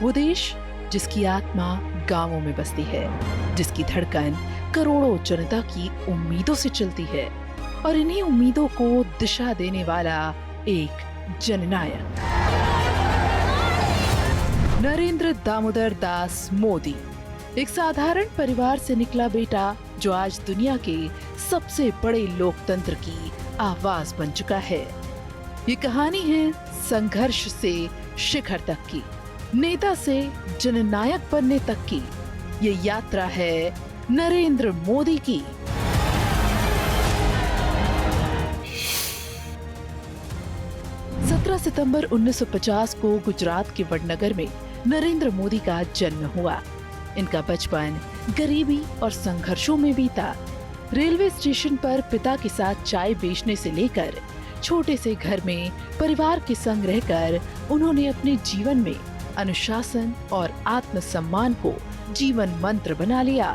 वो देश जिसकी आत्मा गांवों में बसती है, जिसकी धड़कन करोड़ों जनता की उम्मीदों से चलती है और इन्हीं उम्मीदों को दिशा देने वाला एक जननायक, नरेंद्र दामोदर दास मोदी। एक साधारण परिवार से निकला बेटा जो आज दुनिया के सबसे बड़े लोकतंत्र की आवाज बन चुका है। ये कहानी है संघर्ष से शिखर तक की, नेता से जननायक बनने तक की। ये यात्रा है नरेंद्र मोदी की। सितंबर 1950 को गुजरात के वडनगर में नरेंद्र मोदी का जन्म हुआ। इनका बचपन गरीबी और संघर्षों में बीता। रेलवे स्टेशन पर पिता के साथ चाय बेचने से लेकर छोटे से घर में परिवार के संग रहकर उन्होंने अपने जीवन में अनुशासन और आत्मसम्मान को जीवन मंत्र बना लिया।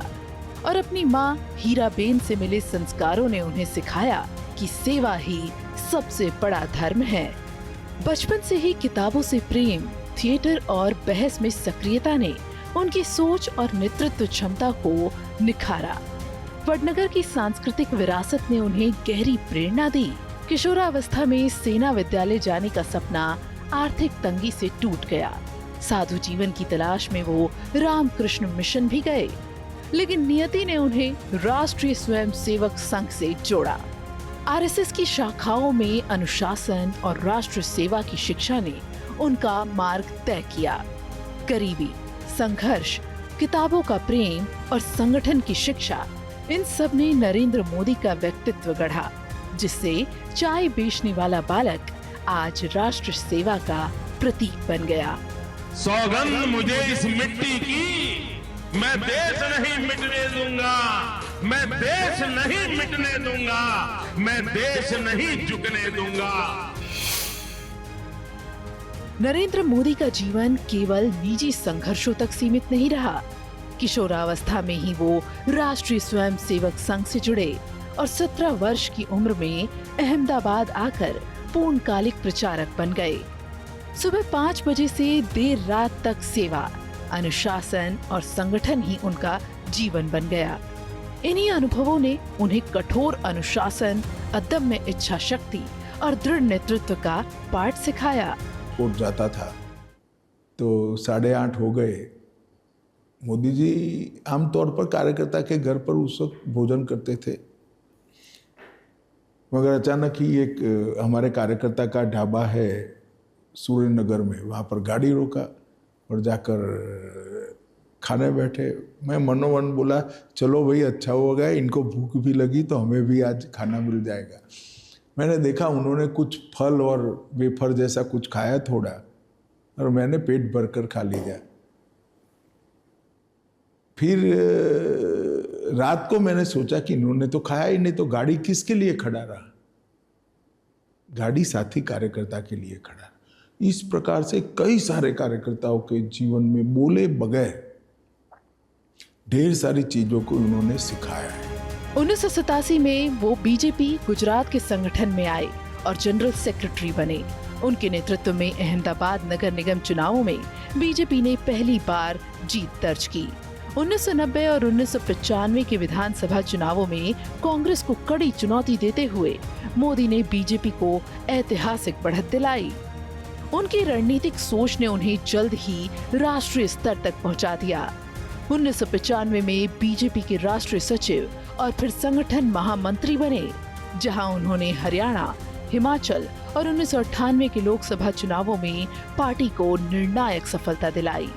और अपनी माँ हीराबेन से मिले संस्कारों ने उन्हें सिखाया कि सेवा ही सबसे बड़ा धर्म है। बचपन से ही किताबों से प्रेम, थिएटर और बहस में सक्रियता ने उनकी सोच और नेतृत्व क्षमता को निखारा। वडनगर की सांस्कृतिक विरासत ने उन्हें गहरी प्रेरणा दी। किशोरावस्था में सेना विद्यालय जाने का सपना आर्थिक तंगी से टूट गया। साधु जीवन की तलाश में वो रामकृष्ण मिशन भी गए, लेकिन नियति ने उन्हें राष्ट्रीय स्वयंसेवक संघ से जोड़ा। आरएसएस की शाखाओं में अनुशासन और राष्ट्र सेवा की शिक्षा ने उनका मार्ग तय किया। गरीबी, संघर्ष, किताबों का प्रेम और संगठन की शिक्षा, इन सब ने नरेंद्र मोदी का व्यक्तित्व गढ़ा, जिससे चाय बेचने वाला बालक आज राष्ट्र सेवा का प्रतीक बन गया। सौगंध मुझे इस मिट्टी की, मैं देश नहीं मिटने दूंगा, मैं देश नहीं मिटने दूंगा, मैं देश नहीं झुकने दूंगा। नरेंद्र मोदी का जीवन केवल निजी संघर्षों तक सीमित नहीं रहा। किशोरावस्था में ही वो राष्ट्रीय स्वयंसेवक संघ से जुड़े और 17 वर्ष की उम्र में अहमदाबाद आकर पूर्णकालिक प्रचारक बन गए। सुबह 5 बजे से देर रात तक सेवा, अनुशासन और संगठन ही उनका जीवन बन गया। इन्हीं अनुभवों ने उन्हें कठोर अनुशासन, अदम्य इच्छा शक्ति और दृढ़ नेतृत्व का पाठ सिखाया। कोर्ट जाता था तो 8:30 हो गए। मोदी जी आमतौर पर कार्यकर्ता के घर पर उस वक्त भोजन करते थे, मगर अचानक ही एक हमारे कार्यकर्ता का ढाबा है सूर्य नगर में, वहाँ पर गाड़ी रोका और जाकर खाने बैठे। मैं मनोमन बोला, चलो भाई अच्छा हो गया, इनको भूख भी लगी तो हमें भी आज खाना मिल जाएगा। मैंने देखा उन्होंने कुछ फल और वेफर जैसा कुछ खाया थोड़ा, और मैंने पेट भरकर खा लिया। फिर रात को मैंने सोचा कि इन्होंने तो खाया ही नहीं, तो गाड़ी किसके लिए खड़ा रहा? गाड़ी साथी कार्यकर्ता के लिए खड़ा। इस प्रकार से कई सारे कार्यकर्ताओं के जीवन में बोले बगैर ढेर सारी चीजों को उन्होंने सिखाया है। 1987 में वो बीजेपी गुजरात के संगठन में आए और जनरल सेक्रेटरी बने। उनके नेतृत्व में अहमदाबाद नगर निगम चुनावों में बीजेपी ने पहली बार जीत दर्ज की। 1990 और 1995 के विधानसभा चुनावों में कांग्रेस को कड़ी चुनौती देते हुए मोदी ने बीजेपी को ऐतिहासिक बढ़त दिलाई। उनकी रणनीतिक सोच ने उन्हें जल्द ही राष्ट्रीय स्तर तक पहुंचा दिया। 1995 में बीजेपी के राष्ट्रीय सचिव और फिर संगठन महामंत्री बने, जहां उन्होंने हरियाणा, हिमाचल और 1998 के लोकसभा चुनावों में पार्टी को निर्णायक सफलता दिलाई।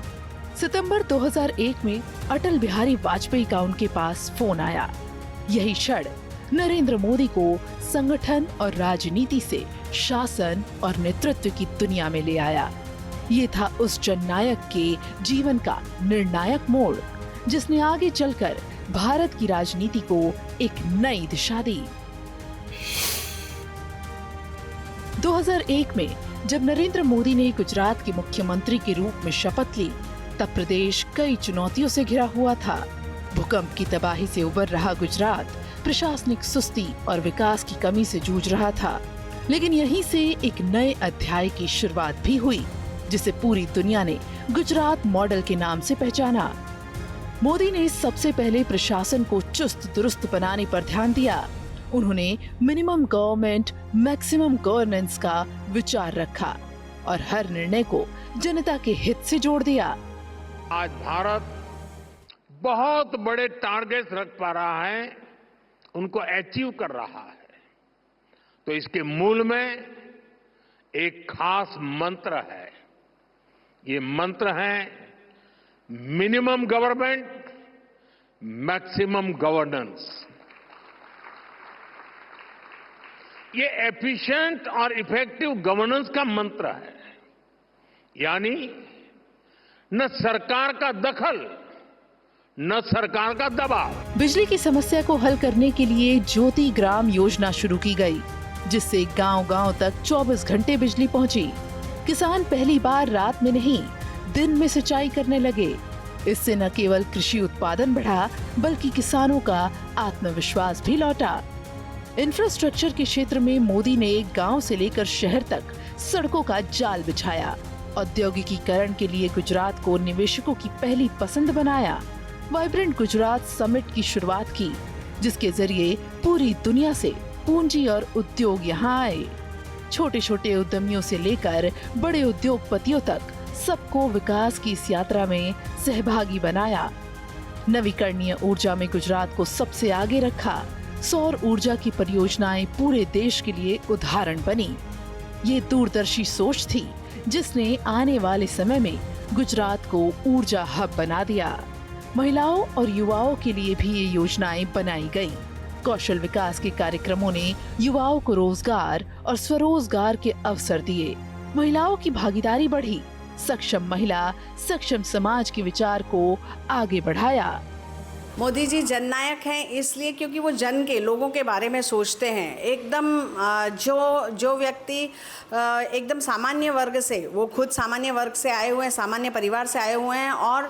सितंबर 2001 में अटल बिहारी वाजपेयी का उनके पास फोन आया। यही क्षण नरेंद्र मोदी को संगठन और राजनीति से शासन और नेतृत्व की दुनिया में ले आया। ये था उस जननायक के जीवन का निर्णायक मोड़, जिसने आगे चलकर भारत की राजनीति को एक नई दिशा दी। 2001 में जब नरेंद्र मोदी ने गुजरात के मुख्यमंत्री के रूप में शपथ ली, तब प्रदेश कई चुनौतियों से घिरा हुआ था। भूकंप की तबाही से उबर रहा गुजरात प्रशासनिक सुस्ती और विकास की कमी से जूझ रहा था। लेकिन यहीं से एक नए अध्याय की शुरुआत भी हुई, जिसे पूरी दुनिया ने गुजरात मॉडल के नाम से पहचाना। मोदी ने सबसे पहले प्रशासन को चुस्त दुरुस्त बनाने पर ध्यान दिया। उन्होंने मिनिमम गवर्नमेंट मैक्सिमम गवर्नेंस का विचार रखा और हर निर्णय को जनता के हित से जोड़ दिया। आज भारत बहुत बड़े टारगेट्स रख पा रहा है, उनको अचीव कर रहा है, तो इसके मूल में एक खास मंत्र है। ये मंत्र है मिनिमम गवर्नमेंट मैक्सिमम गवर्नेंस। ये एफिशिएंट और इफेक्टिव गवर्नेंस का मंत्र है, यानी न सरकार का दखल न सरकार का दबाव। बिजली की समस्या को हल करने के लिए ज्योति ग्राम योजना शुरू की गई, जिससे गांव-गांव तक 24 घंटे बिजली पहुंची। किसान पहली बार रात में नहीं, दिन में सिंचाई करने लगे। इससे न केवल कृषि उत्पादन बढ़ा, बल्कि किसानों का आत्मविश्वास भी लौटा। इंफ्रास्ट्रक्चर के क्षेत्र में मोदी ने गांव से लेकर शहर तक सड़कों का जाल बिछाया। औद्योगिकीकरण के लिए गुजरात को निवेशकों की पहली पसंद बनाया। वाइब्रेंट गुजरात समिट की शुरुआत की, जिसके जरिए पूरी दुनिया से पूंजी और उद्योग यहाँ आए। छोटे छोटे उद्यमियों से लेकर बड़े उद्योगपतियों तक सबको विकास की इस यात्रा में सहभागी बनाया। नवीकरणीय ऊर्जा में गुजरात को सबसे आगे रखा। सौर ऊर्जा की परियोजनाएं पूरे देश के लिए उदाहरण बनी। ये दूरदर्शी सोच थी, जिसने आने वाले समय में गुजरात को ऊर्जा हब बना दिया। महिलाओं और युवाओं के लिए भी ये योजनाएं बनाई गईं। कौशल विकास के कार्यक्रमों ने युवाओं को रोजगार और स्वरोजगार के अवसर दिए। महिलाओं की भागीदारी बढ़ी। सक्षम महिला सक्षम समाज के विचार को आगे बढ़ाया। मोदी जी जननायक हैं इसलिए क्योंकि वो जन के लोगों के बारे में सोचते हैं। एकदम जो व्यक्ति एकदम सामान्य वर्ग से, वो खुद सामान्य वर्ग से आए हुए हैं, सामान्य परिवार से आए हुए हैं, और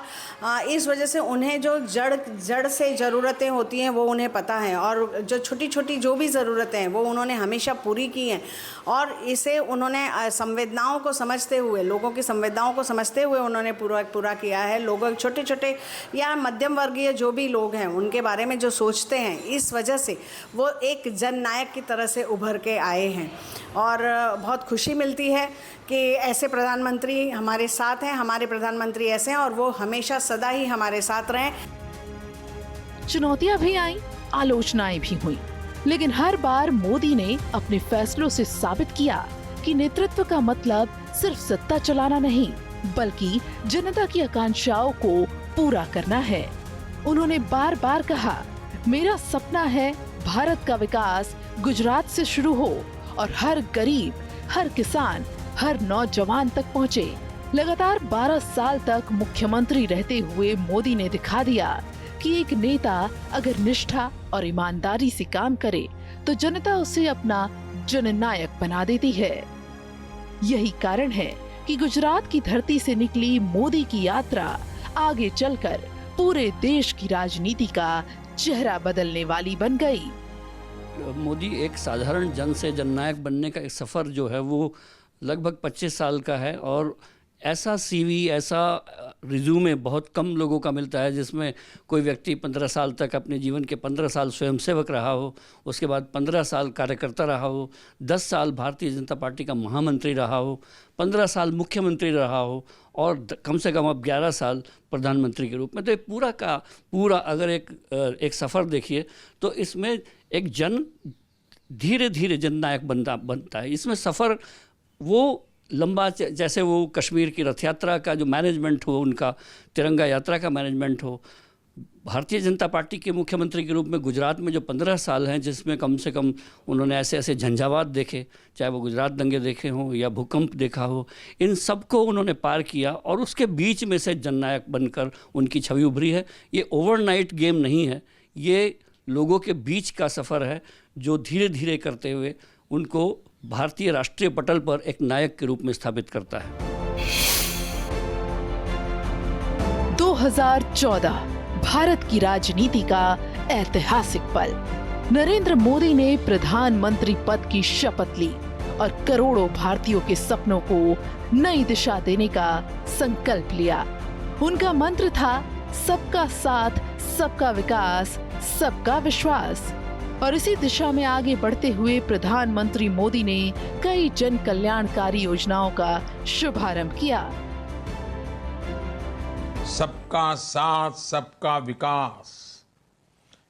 इस वजह से उन्हें जो जड़ से ज़रूरतें होती हैं वो उन्हें पता है, और जो छोटी छोटी जो भी ज़रूरतें हैं वो उन्होंने हमेशा पूरी की हैं। और इसे उन्होंने संवेदनाओं को समझते हुए, लोगों की संवेदनाओं को समझते हुए उन्होंने पूरा किया है। लोगों छोटे छोटे या मध्यम वर्गीय जो भी लोग हैं उनके बारे में जो सोचते हैं, इस वजह से वो एक जननायक की तरह से उभर के आए हैं। और बहुत खुशी मिलती है कि ऐसे प्रधानमंत्री हमारे साथ हैं। हमारे प्रधानमंत्री ऐसे हैं और वो हमेशा सदा ही हमारे साथ रहें। चुनौतियां भी आईं, आलोचनाएं भी हुई, लेकिन हर बार मोदी ने अपने फैसलों से साबित किया कि नेतृत्व का मतलब सिर्फ सत्ता चलाना नहीं, बल्कि जनता की आकांक्षाओं को पूरा करना है। उन्होंने बार बार कहा, मेरा सपना है भारत का विकास गुजरात से शुरू हो और हर गरीब, हर किसान, हर नौजवान तक पहुंचे। लगातार 12 साल तक मुख्यमंत्री रहते हुए मोदी ने दिखा दिया कि एक नेता अगर निष्ठा और ईमानदारी से काम करे तो जनता उसे अपना जननायक बना देती है। यही कारण है कि गुजरात की धरती से निकली मोदी की यात्रा आगे चलकर पूरे देश की राजनीति का चेहरा बदलने वाली बन गई। मोदी एक साधारण जन से जननायक बनने का एक सफ़र जो है वो लगभग 25 साल का है, और ऐसा सीवी, ऐसा रिज्यूमे बहुत कम लोगों का मिलता है जिसमें कोई व्यक्ति 15 साल तक अपने जीवन के 15 साल स्वयंसेवक रहा हो, उसके बाद 15 साल कार्यकर्ता रहा हो, 10 साल भारतीय जनता पार्टी का महामंत्री रहा हो, 15 साल मुख्यमंत्री रहा हो, और कम से कम अब 11 साल प्रधानमंत्री के रूप में। तो ये पूरा का पूरा अगर एक सफ़र देखिए तो इसमें एक जन धीरे धीरे जननायक बनता है। इसमें सफ़र वो लंबा, जैसे वो कश्मीर की रथ यात्रा का जो मैनेजमेंट हो, उनका तिरंगा यात्रा का मैनेजमेंट हो, भारतीय जनता पार्टी के मुख्यमंत्री के रूप में गुजरात में जो 15 साल हैं, जिसमें कम से कम उन्होंने ऐसे ऐसे झंझावात देखे, चाहे वो गुजरात दंगे देखे हों या भूकंप देखा हो, इन सब को उन्होंने पार किया और उसके बीच में से जननायक बनकर उनकी छवि उभरी है। ये ओवरनाइट गेम नहीं है, ये लोगों के बीच का सफ़र है जो धीरे धीरे करते हुए उनको भारतीय राष्ट्रीय पटल पर एक नायक के रूप में स्थापित करता है। 2014 भारत की राजनीति का ऐतिहासिक पल। नरेंद्र मोदी ने प्रधानमंत्री पद की शपथ ली और करोड़ों भारतीयों के सपनों को नई दिशा देने का संकल्प लिया। उनका मंत्र था सबका साथ, सबका विकास, सबका विश्वास। और इसी दिशा में आगे बढ़ते हुए प्रधानमंत्री मोदी ने कई जन कल्याणकारी योजनाओं का शुभारंभ किया। सबका साथ, सबका विकास,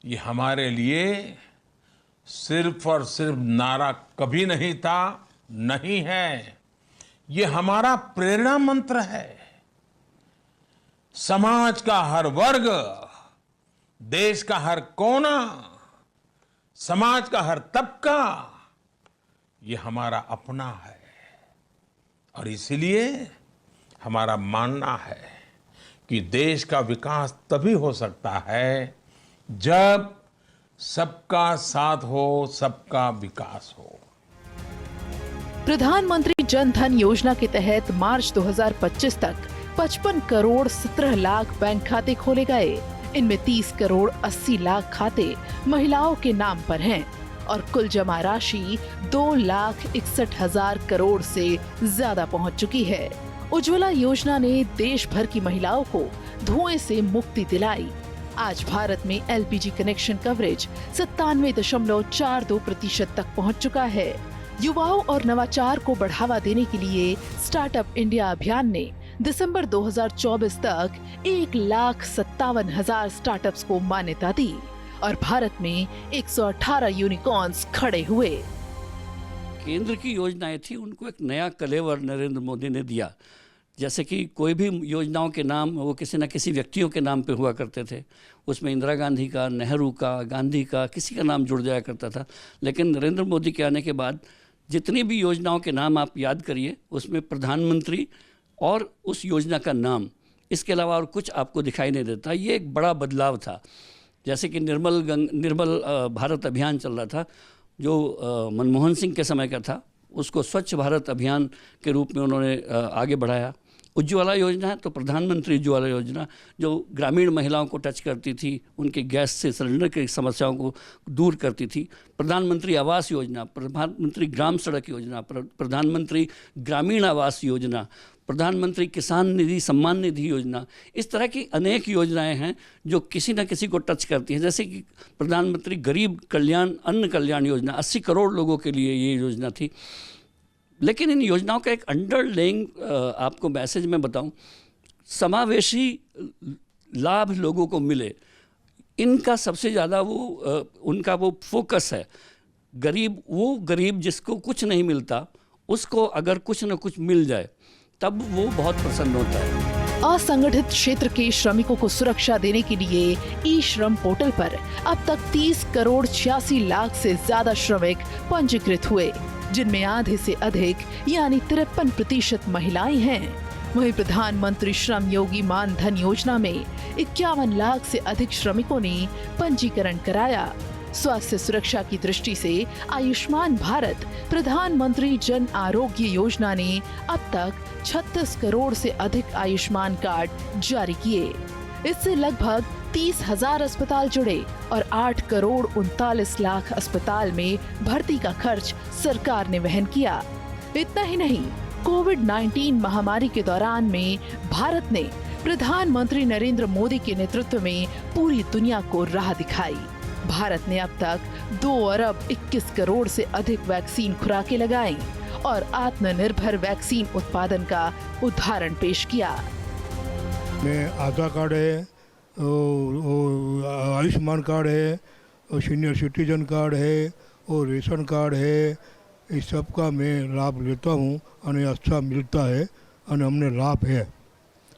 ये हमारे लिए सिर्फ और सिर्फ नारा कभी नहीं था, नहीं है। ये हमारा प्रेरणा मंत्र है। समाज का हर वर्ग, देश का हर कोना, समाज का हर तबका, ये हमारा अपना है। और इसलिए हमारा मानना है कि देश का विकास तभी हो सकता है जब सबका साथ हो, सबका विकास हो। प्रधानमंत्री जन धन योजना के तहत मार्च 2025 तक 55 करोड़ 17 लाख बैंक खाते खोले गए। इनमें 30 करोड़ 80 लाख खाते महिलाओं के नाम पर हैं और कुल जमा राशि 2,61,000 करोड़ से ज्यादा पहुंच चुकी है। उज्ज्वला योजना ने देश भर की महिलाओं को धुएं से मुक्ति दिलाई। आज भारत में एलपीजी कनेक्शन कवरेज 97.42% तक पहुंच चुका है। युवाओं और नवाचार को बढ़ावा देने के लिए स्टार्टअप इंडिया अभियान ने दिसंबर 2024 तक 1,57,000 स्टार्टअप्स को मान्यता दी और भारत में 118 यूनिकॉर्न्स खड़े हुए। केंद्र की योजनाएं थी, उनको एक नया कलेवर नरेंद्र मोदी ने दिया। जैसे कि कोई भी योजनाओं के नाम वो किसी न किसी व्यक्तियों के नाम पे हुआ करते थे। उसमें इंदिरा गांधी का, नेहरू का, गांधी का, किसी का नाम जुड़ जाया करता था। लेकिन नरेंद्र मोदी के आने के बाद जितनी भी योजनाओं के नाम आप याद करिए, उसमें प्रधानमंत्री और उस योजना का नाम, इसके अलावा और कुछ आपको दिखाई नहीं देता। ये एक बड़ा बदलाव था। जैसे कि निर्मल भारत अभियान चल रहा था, जो मनमोहन सिंह के समय का था, उसको स्वच्छ भारत अभियान के रूप में उन्होंने आगे बढ़ाया। उज्ज्वला योजना है तो प्रधानमंत्री उज्ज्वला योजना, जो ग्रामीण महिलाओं को टच करती थी, उनके गैस से सिलेंडर की समस्याओं को दूर करती थी। प्रधानमंत्री आवास योजना, प्रधानमंत्री ग्राम सड़क योजना, प्रधानमंत्री ग्रामीण आवास योजना, प्रधानमंत्री किसान निधि सम्मान निधि योजना। इस तरह की अनेक योजनाएं हैं जो किसी न किसी को टच करती हैं। जैसे कि प्रधानमंत्री गरीब कल्याण अन्न कल्याण योजना, 80 करोड़ लोगों के लिए ये योजना थी। लेकिन इन योजनाओं का एक अंडरलाइंग आपको मैसेज में बताऊं, समावेशी लाभ लोगों को मिले, इनका सबसे ज़्यादा उनका वो फोकस है। वो गरीब जिसको कुछ नहीं मिलता, उसको अगर कुछ न कुछ मिल जाए तब वो बहुत प्रसन्न होता है। असंगठित क्षेत्र के श्रमिकों को सुरक्षा देने के लिए ई श्रम पोर्टल पर अब तक 30 करोड़ 86 लाख से ज्यादा श्रमिक पंजीकृत हुए, जिनमें आधे से अधिक यानी 53% महिलाएं हैं। वहीं प्रधानमंत्री श्रम योगी मान धन योजना में 51 लाख से अधिक श्रमिकों ने पंजीकरण कराया। स्वास्थ्य सुरक्षा की दृष्टि से आयुष्मान भारत प्रधानमंत्री जन आरोग्य योजना ने अब तक 36 करोड़ से अधिक आयुष्मान कार्ड जारी किए। इससे लगभग 30,000 अस्पताल जुड़े और 8 करोड़ 39 लाख अस्पताल में भर्ती का खर्च सरकार ने वहन किया। इतना ही नहीं, कोविड-19 महामारी के दौरान में भारत ने प्रधानमंत्री नरेंद्र मोदी के नेतृत्व में पूरी दुनिया को राह दिखाई। भारत ने अब तक 2 अरब 21 करोड़ से अधिक वैक्सीन खुराकें लगाई और आत्मनिर्भर वैक्सीन उत्पादन का उदाहरण पेश किया। में आधार कार्ड है, आयुष्मान कार्ड है, सीनियर सिटीजन कार्ड है और रेशन कार्ड है। इस सब का मैं लाभ लेता हूँ और अच्छा मिलता है और हमने लाभ है।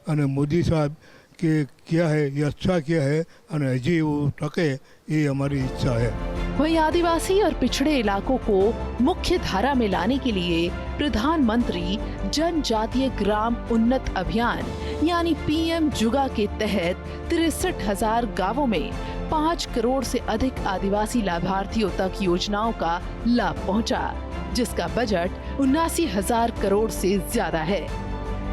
और मोदी साहब के क्या है, ये अच्छा किया है और हजी वो टके, ये हमारी इच्छा है। वहीं आदिवासी और पिछड़े इलाकों को मुख्य धारा में लाने के लिए प्रधानमंत्री जनजातीय ग्राम उन्नत अभियान यानी पीएम जुगा के तहत 63,000 गाँवों में 5 करोड़ से अधिक आदिवासी लाभार्थियों तक योजनाओं का लाभ पहुंचा, जिसका बजट 79,000 करोड़ से ज्यादा है।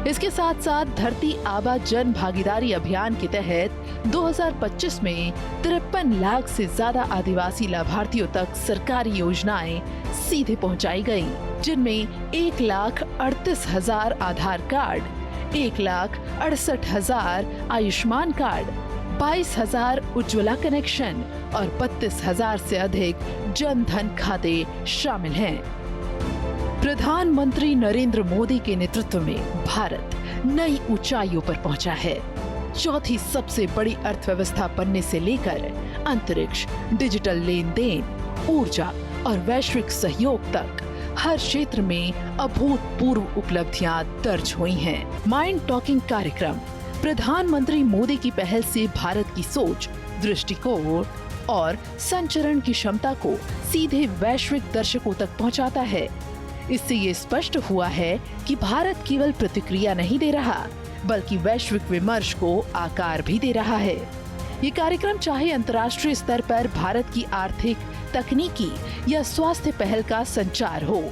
इसके साथ साथ धरती आबा जन भागीदारी अभियान के तहत 2025 में 53 लाख से ज्यादा आदिवासी लाभार्थियों तक सरकारी योजनाएं सीधे पहुंचाई गयी, जिनमें 1,38,000 Aadhaar card, 1,68,000 Ayushman card, 22,000 Ujjwala connection और 32,000 से अधिक जन धन खाते शामिल हैं। प्रधानमंत्री नरेंद्र मोदी के नेतृत्व में भारत नई ऊंचाइयों पर पहुंचा है। चौथी सबसे बड़ी अर्थव्यवस्था बनने से लेकर अंतरिक्ष, डिजिटल लेन देन, ऊर्जा और वैश्विक सहयोग तक हर क्षेत्र में अभूतपूर्व उपलब्धियां दर्ज हुई हैं। माइंड टॉकिंग कार्यक्रम प्रधानमंत्री मोदी की पहल से भारत की सोच, दृष्टिकोण और संचरण की क्षमता को सीधे वैश्विक दर्शकों तक पहुंचाता है। इससे ये स्पष्ट हुआ है कि भारत केवल प्रतिक्रिया नहीं दे रहा, बल्कि वैश्विक विमर्श को आकार भी दे रहा है। ये कार्यक्रम चाहे अंतर्राष्ट्रीय स्तर पर भारत की आर्थिक, तकनीकी या स्वास्थ्य पहल का संचार हो,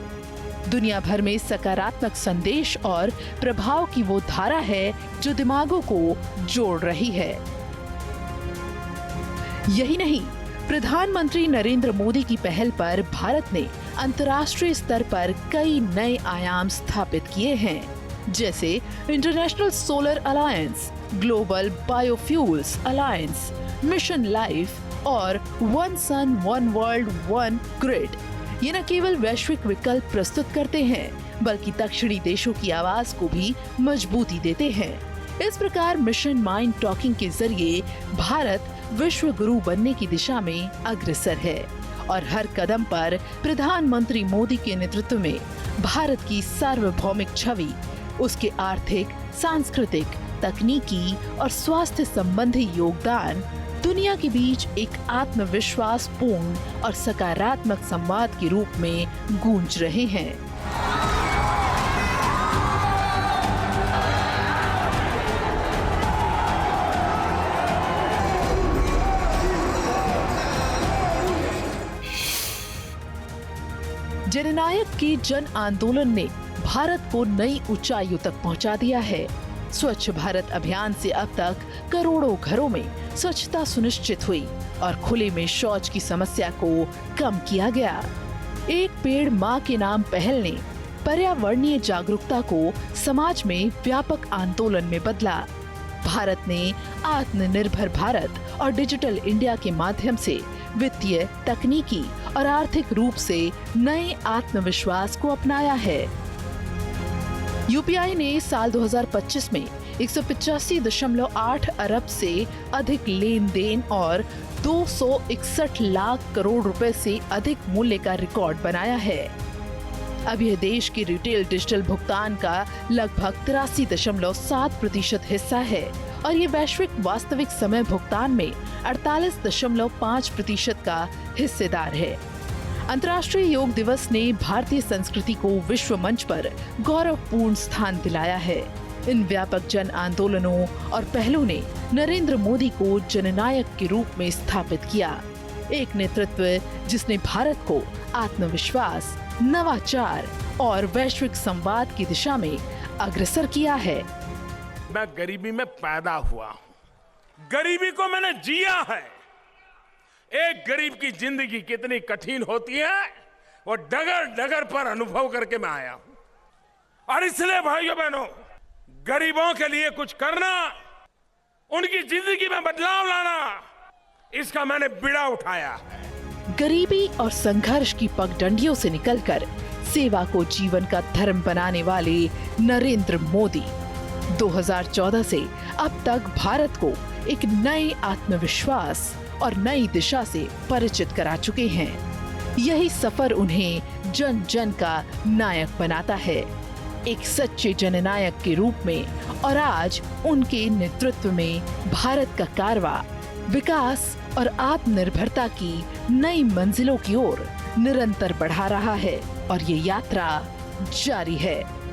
दुनिया भर में सकारात्मक संदेश और प्रभाव की वो धारा है जो दिमागों को जोड़ रही है। यही नहीं, प्रधानमंत्री नरेंद्र मोदी की पहल पर भारत ने अंतर्राष्ट्रीय स्तर पर कई नए आयाम स्थापित किए हैं, जैसे international solar alliance, global biofuels alliance, mission life और one sun one world one grid. ये न केवल वैश्विक विकल्प प्रस्तुत करते हैं, बल्कि दक्षिणी देशों की आवाज को भी मजबूती देते हैं। इस प्रकार मिशन माइंड टॉकिंग के जरिए भारत विश्व गुरु बनने की दिशा में अग्रसर है और हर कदम पर प्रधानमंत्री मोदी के नेतृत्व में भारत की सार्वभौमिक छवि, उसके आर्थिक, सांस्कृतिक, तकनीकी और स्वास्थ्य संबंधी योगदान दुनिया के बीच एक आत्मविश्वास पूर्ण और सकारात्मक संवाद के रूप में गूंज रहे हैं। जननायक के जन आंदोलन ने भारत को नई ऊंचाइयों तक पहुंचा दिया है। स्वच्छ भारत अभियान से अब तक करोड़ों घरों में स्वच्छता सुनिश्चित हुई और खुले में शौच की समस्या को कम किया गया। एक पेड़ माँ के नाम पहल ने पर्यावरणीय जागरूकता को समाज में व्यापक आंदोलन में बदला। भारत ने आत्मनिर्भर भारत और डिजिटल इंडिया के माध्यम से वित्तीय, तकनीकी और आर्थिक रूप से नए आत्मविश्वास को अपनाया है। यूपीआई ने साल 2025 में 185.8 अरब से अधिक लेन देन और 261 लाख करोड़ रुपए से अधिक मूल्य का रिकॉर्ड बनाया है। अब यह देश के रिटेल डिजिटल भुगतान का लगभग 83.7% हिस्सा है और ये वैश्विक वास्तविक समय भुगतान में 48.5% का हिस्सेदार है। अंतर्राष्ट्रीय योग दिवस ने भारतीय संस्कृति को विश्व मंच पर गौरवपूर्ण स्थान दिलाया है। इन व्यापक जन आंदोलनों और पहलों ने नरेंद्र मोदी को जननायक के रूप में स्थापित किया, एक नेतृत्व जिसने भारत को आत्मविश्वास, नवाचार और वैश्विक संवाद की दिशा में अग्रसर किया है। मैं गरीबी में पैदा हुआ हूं, गरीबी को मैंने जिया है। एक गरीब की जिंदगी कितनी कठिन होती है वो डगर डगर पर अनुभव करके मैं आया हूं। और इसलिए भाइयों बहनों, गरीबों के लिए कुछ करना, उनकी जिंदगी में बदलाव लाना, इसका मैंने बीड़ा उठाया है। गरीबी और संघर्ष की पगडंडियों से निकलकर सेवा को जीवन का धर्म बनाने वाले नरेंद्र मोदी 2014 से अब तक भारत को एक नए आत्मविश्वास और नई दिशा से परिचित करा चुके हैं। यही सफर उन्हें जन जन का नायक बनाता है, एक सच्चे जननायक के रूप में। और आज उनके नेतृत्व में भारत का कारवां विकास और आत्मनिर्भरता की नई मंजिलों की ओर निरंतर बढ़ा रहा है और ये यात्रा जारी है।